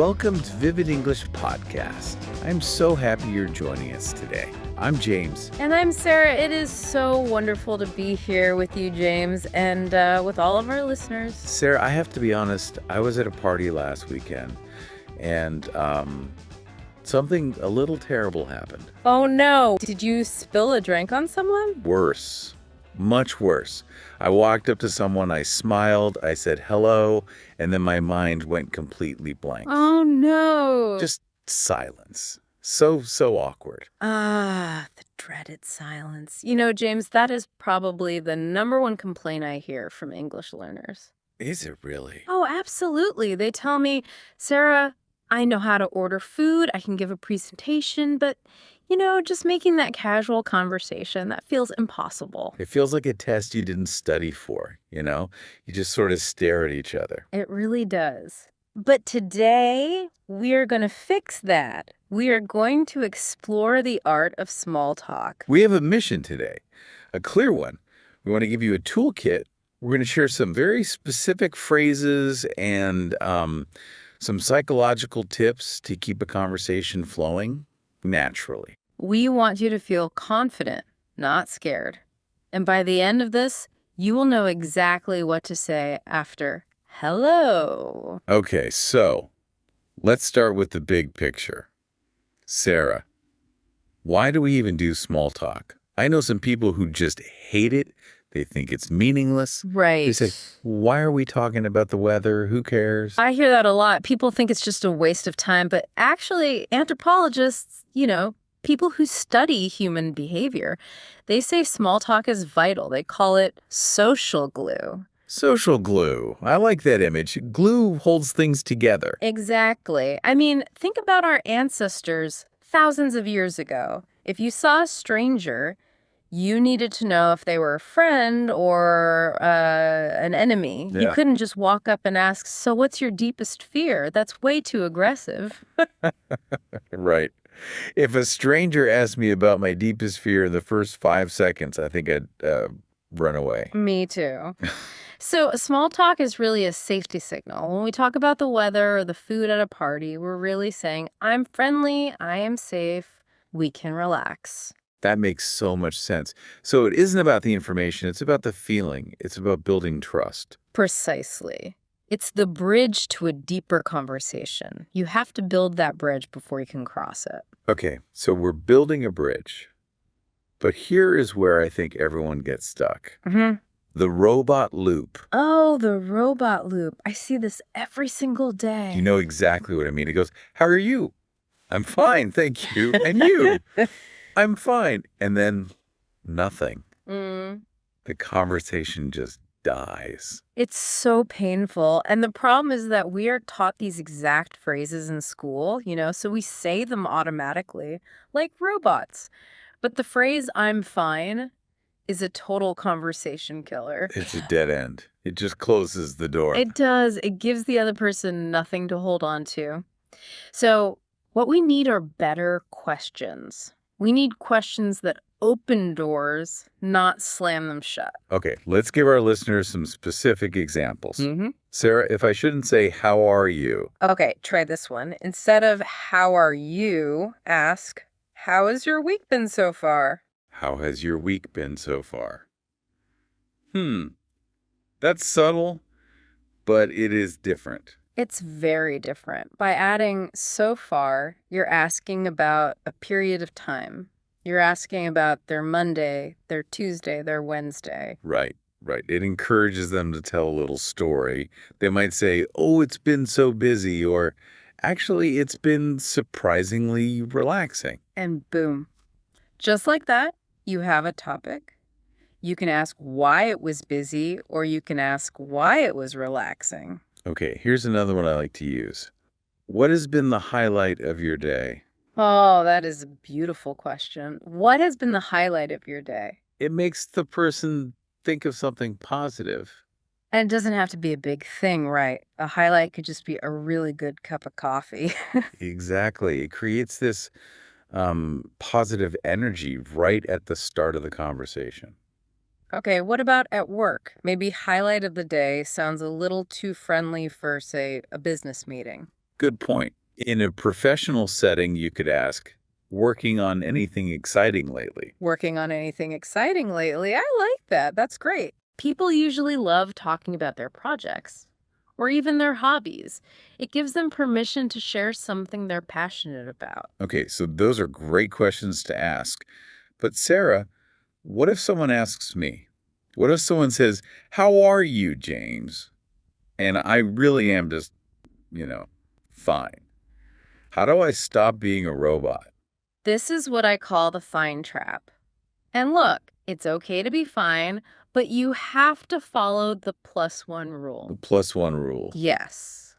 Welcome to Vivid English Podcast. I'm so happy you're joining us today. I'm James. And I'm Sarah. It is so wonderful to be here with you, James, and with all of our listeners. Sarah, I have to be honest, I was at a party last weekend, and something a little terrible happened. Oh, no. Did you spill a drink on someone? Worse. Much worse. I walked up to someone, I smiled, I said hello, and then my mind went completely blank. Oh, no. Just silence. So awkward. The dreaded silence. You know, James, that is probably the number one complaint I hear from English learners. Is it really? Oh, absolutely. They tell me, Sarah, I know how to order food, I can give a presentation, but, just making that casual conversation, that feels impossible. It feels like a test you didn't study for, You just sort of stare at each other. It really does. But today, we are going to fix that. We are going to explore the art of small talk. We have a mission today, a clear one. We want to give you a toolkit. We're going to share some very specific phrases and some psychological tips to keep a conversation flowing naturally. We want you to feel confident, not scared. And by the end of this, you will know exactly what to say after hello. Okay, so let's start with the big picture. Sarah, why do we even do small talk? I know some people who just hate it. They think it's meaningless. Right. They say, why are we talking about the weather? Who cares? I hear that a lot. People think it's just a waste of time, but actually, anthropologists, people who study human behavior, they say small talk is vital. They call it social glue. Social glue. I like that image. Glue holds things together. Exactly. I mean, think about our ancestors thousands of years ago. If you saw a stranger, you needed to know if they were a friend or an enemy. Yeah. You couldn't just walk up and ask, so what's your deepest fear? That's way too aggressive. Right. If a stranger asked me about my deepest fear in the first 5 seconds, I think I'd run away. Me too. So small talk is really a safety signal. When we talk about the weather or the food at a party, we're really saying, I'm friendly, I am safe, we can relax. That makes so much sense. So it isn't about the information, it's about the feeling. It's about building trust. Precisely. It's the bridge to a deeper conversation. You have to build that bridge before you can cross it. Okay, so we're building a bridge. But here is where I think everyone gets stuck. Mm-hmm. The robot loop. Oh, the robot loop. I see this every single day. You know exactly what I mean. It goes, how are you? I'm fine, thank you. And you? I'm fine. And then nothing. The conversation just dies. It's so painful. And the problem is that we are taught these exact phrases in school, so we say them automatically, like robots. But the phrase, I'm fine, is a total conversation killer. It's a dead end. It just closes the door. It does. It gives the other person nothing to hold on to. So what we need are better questions. We need questions that open doors, not slam them shut. Okay, let's give our listeners some specific examples. Mm-hmm. Sarah, if I shouldn't say, how are you? Okay, try this one. Instead of how are you, ask, how has your week been so far? How has your week been so far? That's subtle, but it is different. It's very different. By adding so far, you're asking about a period of time. You're asking about their Monday, their Tuesday, their Wednesday. Right. It encourages them to tell a little story. They might say, oh, it's been so busy, or actually, it's been surprisingly relaxing. And boom. Just like that, you have a topic. You can ask why it was busy, or you can ask why it was relaxing. Okay, here's another one I like to use. What has been the highlight of your day? Oh, that is a beautiful question. What has been the highlight of your day? It makes the person think of something positive. And it doesn't have to be a big thing, right? A highlight could just be a really good cup of coffee. Exactly. It creates this positive energy right at the start of the conversation. Okay, what about at work? Maybe highlight of the day sounds a little too friendly for, say, a business meeting. Good point. In a professional setting, you could ask, working on anything exciting lately? Working on anything exciting lately? I like that. That's great. People usually love talking about their projects or even their hobbies. It gives them permission to share something they're passionate about. Okay, so those are great questions to ask. But Sarah, what if someone asks me? What if someone says, "How are you, James?" And I really am just, you know, fine. How do I stop being a robot? This is what I call the fine trap. And look, it's okay to be fine, but you have to follow the +1 The rule. +1 rule. Yes.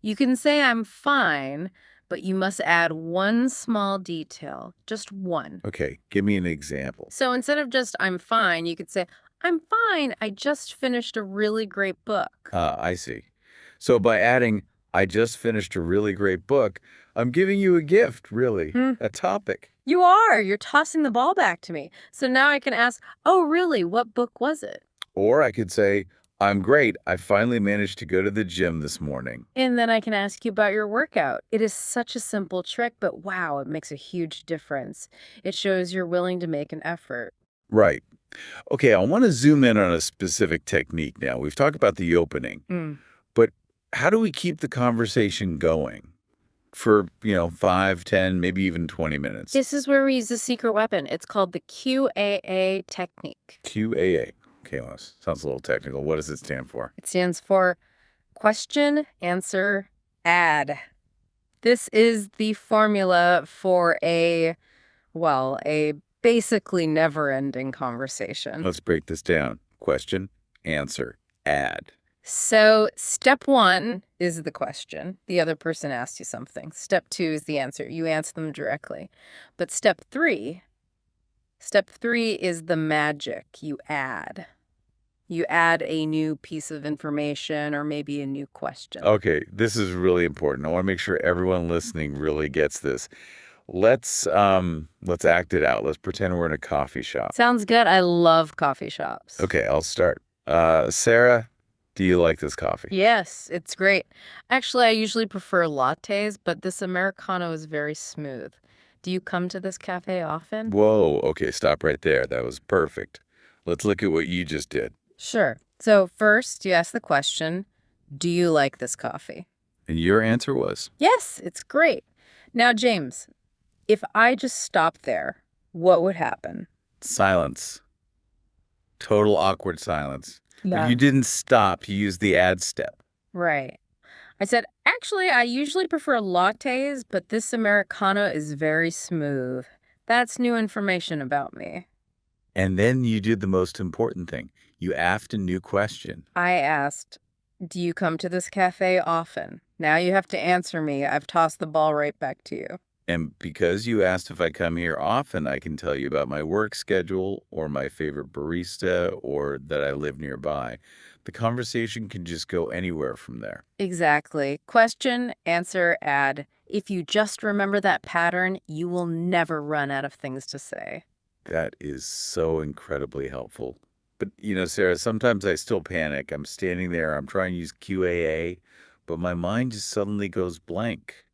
You can say I'm fine, but you must add one small detail, just one. Okay, give me an example. So instead of just I'm fine, you could say, I'm fine, I just finished a really great book. I see. So by adding, "I just finished a really great book," I'm giving you a gift, really, Hmm. a topic. You are. You're tossing the ball back to me. So now I can ask, oh, really? What book was it? Or I could say, "I'm great. I finally managed to go to the gym this morning." And then I can ask you about your workout. It is such a simple trick, but wow, it makes a huge difference. It shows you're willing to make an effort. Right. Okay, I want to zoom in on a specific technique now. We've talked about the opening, Mm. but how do we keep the conversation going for, 5, 10, maybe even 20 minutes? This is where we use the secret weapon. It's called the Q.A.A. technique. Q.A.A. Okay, well, sounds a little technical. What does it stand for? It stands for question, answer, add. This is the formula for a basically never-ending conversation. Let's break this down. Question, answer, add. So step one is the question. The other person asks you something. Step two is the answer. You answer them directly. But step three is the magic. You add. You add a new piece of information or maybe a new question. Okay, this is really important. I want to make sure everyone listening really gets this. Let's act it out. Let's pretend we're in a coffee shop. Sounds good. I love coffee shops. Okay, I'll start. Sarah, do you like this coffee? Yes, it's great. Actually, I usually prefer lattes, but this Americano is very smooth. Do you come to this cafe often? Whoa, okay, stop right there. That was perfect. Let's look at what you just did. Sure. So first, you ask the question, do you like this coffee? And your answer was Yes, it's great. Now, James, if I just stopped there, what would happen? silence. Total awkward silence. But Yeah. you didn't stop. You used the add step. Right. I said, actually, I usually prefer lattes, but this Americano is very smooth. That's new information about me. And then you did the most important thing. You asked a new question. I asked, do you come to this cafe often? Now you have to answer me. I've tossed the ball right back to you. And because you asked if I come here often, I can tell you about my work schedule or my favorite barista or that I live nearby. The conversation can just go anywhere from there. Exactly. Question, answer, add. If you just remember that pattern, you will never run out of things to say. That is so incredibly helpful. But, Sarah, sometimes I still panic. I'm standing there, I'm trying to use Q.A.A., but my mind just suddenly goes blank.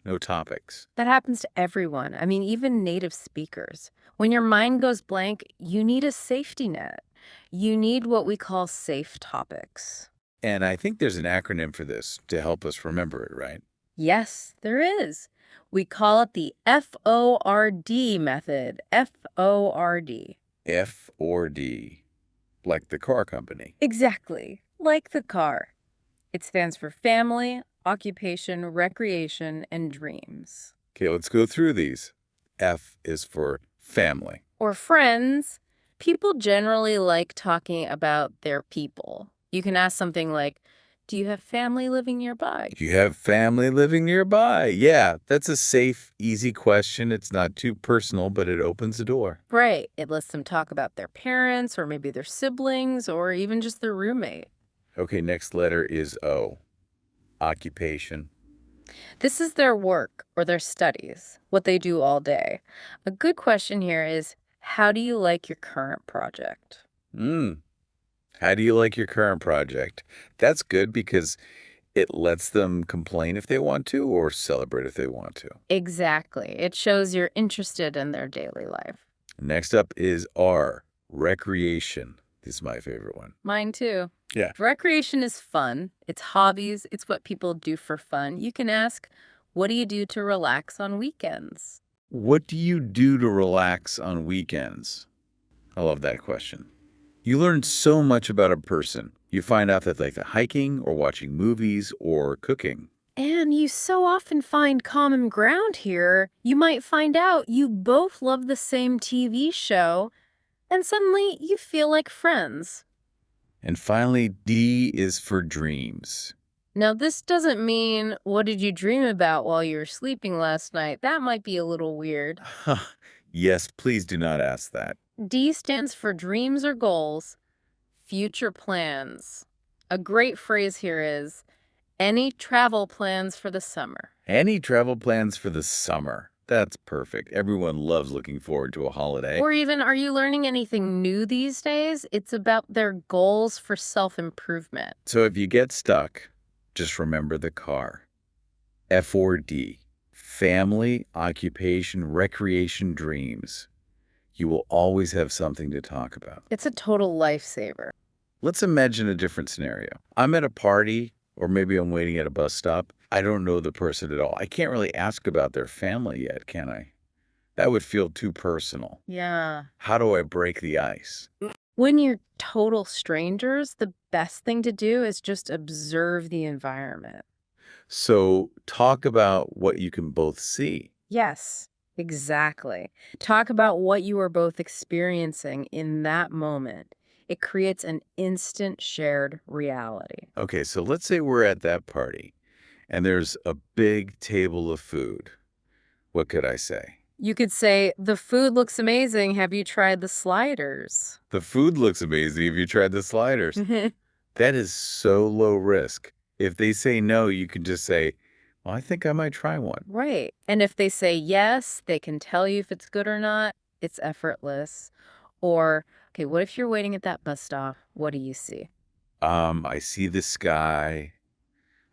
No topics. That happens to everyone. I mean, even native speakers. When your mind goes blank, you need a safety net. You need what we call safe topics. And I think there's an acronym for this to help us remember it, right? Yes, there is. We call it the FORD method. FORD. F or D, like the car company. Exactly. Like the car. It stands for family, occupation, recreation, and dreams. Okay, let's go through these. F is for family. Or friends. People generally like talking about their people. You can ask something like, do you have family living nearby? Do you have family living nearby? Yeah, that's a safe, easy question. It's not too personal, but it opens the door. Right. It lets them talk about their parents or maybe their siblings or even just their roommate. Okay, next letter is O. Occupation. This is their work or their studies, what they do all day. A good question here is, how do you like your current project? Hmm. How do you like your current project? That's good because It lets them complain if they want to or celebrate if they want to. Exactly. It shows you're interested in their daily life. Next up is R, recreation. This is my favorite one. Mine too. Yeah. Recreation is fun. It's hobbies. It's what people do for fun. You can ask, what do you do to relax on weekends? What do you do to relax on weekends? I love that question. You learn so much about a person. You find out that they like hiking or watching movies or cooking. And you so often find common ground here. You might find out you both love the same TV show, and suddenly you feel like friends. And finally, D is for dreams. Now, this doesn't mean what did you dream about while you were sleeping last night? That might be a little weird. Yes, please do not ask that. D stands for dreams or goals, future plans. A great phrase here is, any travel plans for the summer? Any travel plans for the summer? That's perfect. Everyone loves looking forward to a holiday. Or even, are you learning anything new these days? It's about their goals for self-improvement. So if you get stuck, just remember the car. F or D, family, occupation, recreation, dreams. You will always have something to talk about. It's a total lifesaver. Let's imagine a different scenario. I'm at a party, or maybe I'm waiting at a bus stop. I don't know the person at all. I can't really ask about their family yet, can I? That would feel too personal. Yeah. How do I break the ice? When you're total strangers, the best thing to do is just observe the environment. So talk about what you can both see. Yes, exactly. Talk about what you are both experiencing in that moment. It creates an instant shared reality. Okay, so let's say we're at that party and there's a big table of food. What could I say? You could say, the food looks amazing. Have you tried the sliders? The food looks amazing if you tried the sliders. That is so low risk. If they say no, you can just say, well, I think I might try one. Right. And if they say yes, they can tell you if it's good or not. It's effortless. Or, okay, what if you're waiting at that bus stop? What do you see? I see the sky.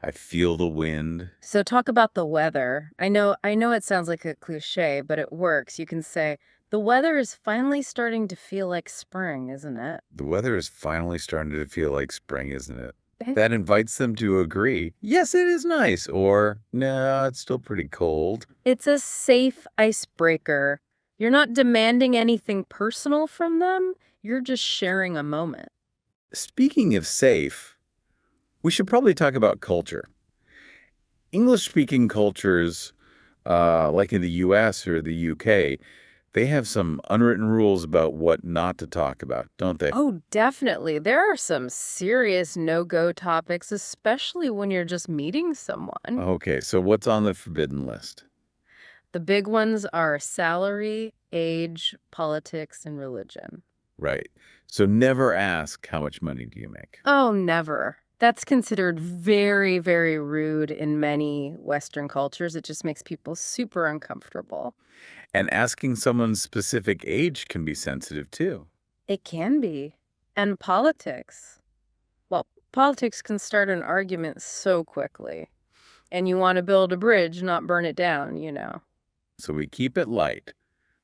I feel the wind. So talk about the weather. I know it sounds like a cliche, but it works. You can say, the weather is finally starting to feel like spring, isn't it? The weather is finally starting to feel like spring, isn't it? That invites them to agree, yes, it is nice, or no, it's still pretty cold. It's a safe icebreaker. You're not demanding anything personal from them. You're just sharing a moment. Speaking of safe, we should probably talk about culture. English-speaking cultures, like in the US or the UK, they have some unwritten rules about what not to talk about, don't they? Oh, definitely. There are some serious no-go topics, especially when you're just meeting someone. Okay, so what's on the forbidden list? The big ones are salary, age, politics, and religion. Right. So never ask, how much money do you make? Oh, never. That's considered very, very rude in many Western cultures. It just makes people super uncomfortable. And asking someone's specific age can be sensitive too. It can be. And politics. Well, politics can start an argument so quickly. And you want to build a bridge, not burn it down. So we keep it light.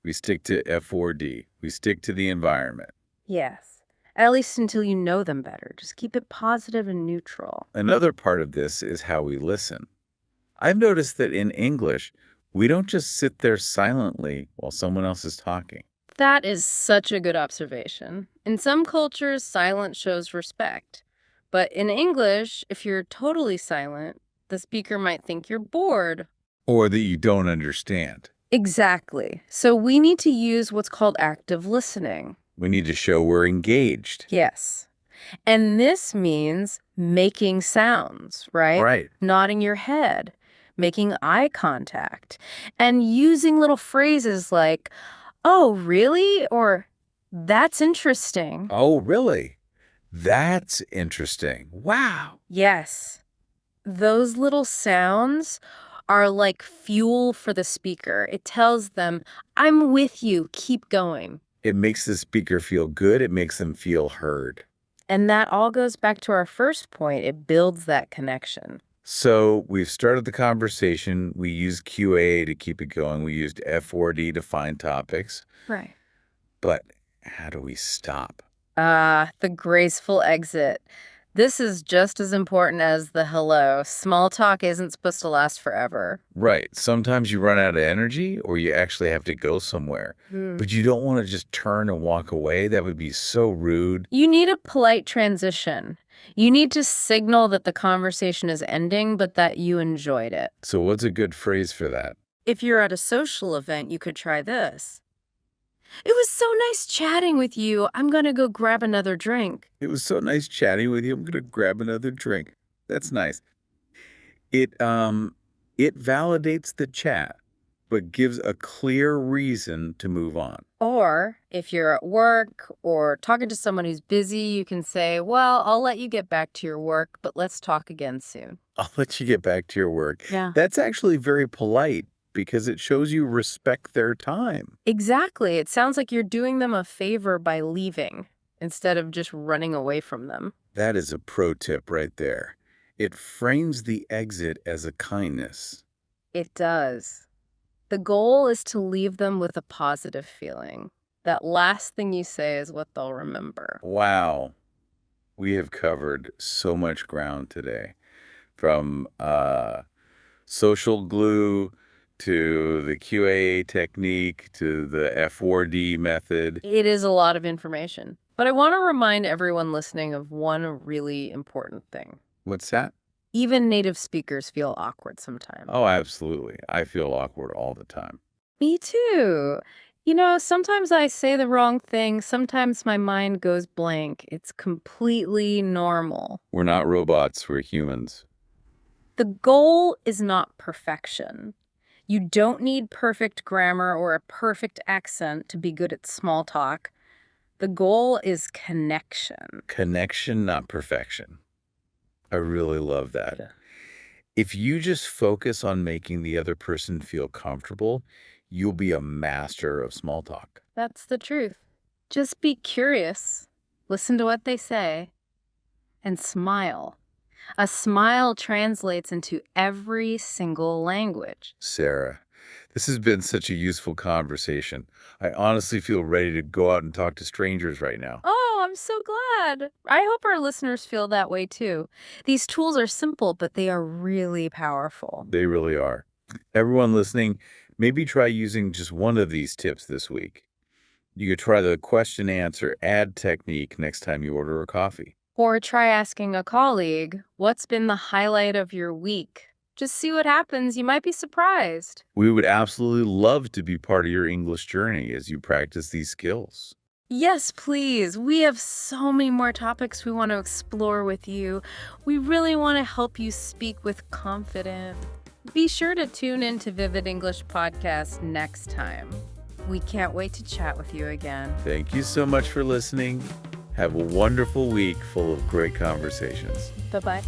We stick to F4D. We stick to the environment. Yes. At least until you know them better. Just keep it positive and neutral. Another part of this is how we listen. I've noticed that in English, we don't just sit there silently while someone else is talking. That is such a good observation. In some cultures, silence shows respect. But in English, if you're totally silent, the speaker might think you're bored. Or that you don't understand. Exactly. So we need to use what's called active listening. We need to show we're engaged. Yes. And this means making sounds, right? Right. Nodding your head, making eye contact, and using little phrases like, oh, really? Or, that's interesting. Oh, really? That's interesting. Wow. Yes. Those little sounds are like fuel for the speaker. It tells them, I'm with you, keep going. It makes the speaker feel good. It makes them feel heard. And that all goes back to our first point. It builds that connection. So we've started the conversation. We used Q.A.A. to keep it going. We used F4D to find topics. Right. But how do we stop? Ah, the graceful exit. This is just as important as the hello. Small talk isn't supposed to last forever. Right. Sometimes you run out of energy or you actually have to go somewhere. Hmm. But you don't want to just turn and walk away. That would be so rude. You need a polite transition. You need to signal that the conversation is ending, but that you enjoyed it. So what's a good phrase for that? If you're at a social event, you could try this. It was so nice chatting with you. I'm gonna go grab another drink. It was so nice chatting with you. I'm going to grab another drink. That's nice. It validates the chat, but gives a clear reason to move on. Or if you're at work or talking to someone who's busy, you can say, well, I'll let you get back to your work, but let's talk again soon. I'll let you get back to your work. Yeah. That's actually very polite because it shows you respect their time. Exactly. It sounds like you're doing them a favor by leaving instead of just running away from them. That is a pro tip right there. It frames the exit as a kindness. It does. The goal is to leave them with a positive feeling. That last thing you say is what they'll remember. Wow, we have covered so much ground today, from social glue to the Q.A.A. technique to the F4D method. It is a lot of information. But I want to remind everyone listening of one really important thing. What's that? Even native speakers feel awkward sometimes. Oh, absolutely. I feel awkward all the time. Me too. You know, sometimes I say the wrong thing. Sometimes my mind goes blank. It's completely normal. We're not robots, we're humans. The goal is not perfection. You don't need perfect grammar or a perfect accent to be good at small talk. The goal is connection. Connection, not perfection. I really love that. Yeah. If you just focus on making the other person feel comfortable, you'll be a master of small talk. That's the truth. Just be curious, listen to what they say, and smile. A smile translates into every single language. Sarah, this has been such a useful conversation. I honestly feel ready to go out and talk to strangers right now. Oh, I'm so glad. I hope our listeners feel that way too. These tools are simple, but they are really powerful. They really are. Everyone listening, maybe try using just one of these tips this week. You could try the question answer add technique next time you order a coffee. Or try asking a colleague, what's been the highlight of your week? Just see what happens. You might be surprised. We would absolutely love to be part of your English journey as you practice these skills. Yes, please. We have so many more topics we want to explore with you. We really want to help you speak with confidence. Be sure to tune in to Vivid English Podcast next time. We can't wait to chat with you again. Thank you so much for listening. Have a wonderful week full of great conversations. Bye-bye.